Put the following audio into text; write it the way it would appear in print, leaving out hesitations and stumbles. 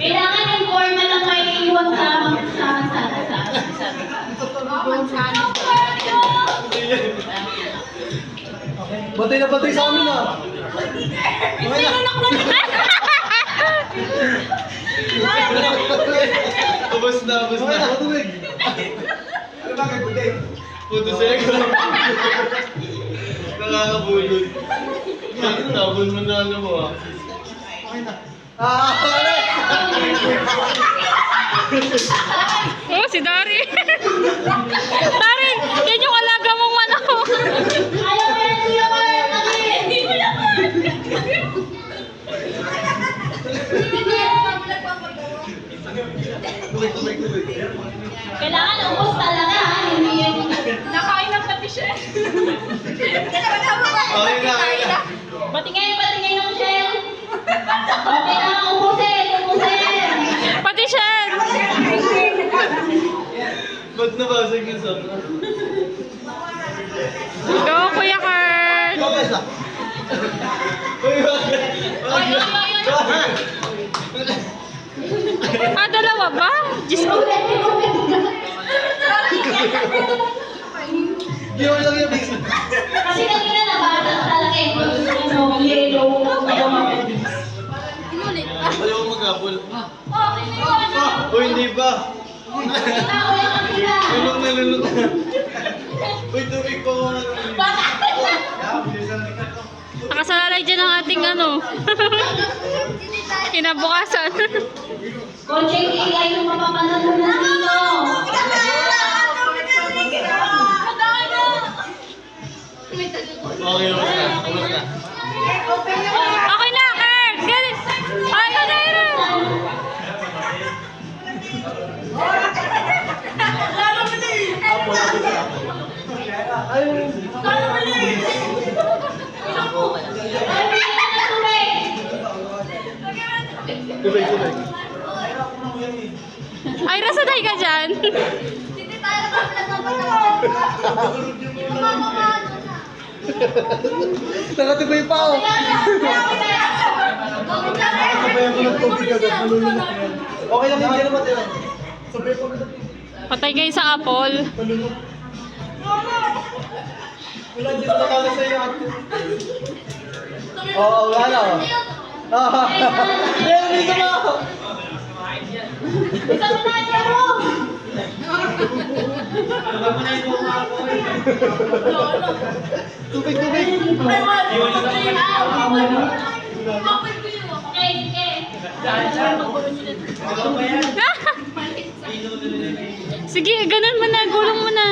Kailangan yung forma lang may iwan sa Batay na batay sa amin ah. Ubus na. Ano ba kayo batay? Puto seko. Nakakabulod. Tabon mo na ano mo ah. Okay na. Ano? Oh, si Dari. Dari, yan yung alaga mong manok. Ayaw mo yan, Kuya Mark! Hindi mo naman! Kailangan ubos talaga, ha? Hindi yung... Nakain ng pati siya. Okay na. Batingay ng shell! Okay na, ubusin! Pati siya. Ba't nabasag yung sobra? Go, Kuya Kurt. Okay na. Uy, bakit? Ah, dalawa ba? Diyos ko. Ginawa lang yan. Kasi kanina nabasa talaga eh. Ano, yellow. Ayaw ko mag-apple. Oh, Uy, hindi ba? Lulok na. Uy, tubig pa ko. Nakasalalay dyan ang ating ano. Kinabukasan. Coaching AI yung mapapanood mo na dito. Okay, ubus na. Okay na, Kurt. Ganun. Ay, ano. Tubig. Ay, rasaday ka dyan. Nakatibay pa ako. Sabayan ko ng tubig agad. Malulunok na yan. Okay lang yun. Gano'n matira. Sabay ko agad. Patay kayo sa apple. Malulunok. Wala, hindi ko nakala sa'yo ate. Oo, wala na. Hindi, dito na ako. Isa mo na yan mo! Tubig. Okay, Sige, ganun mo na. Gulong mo na.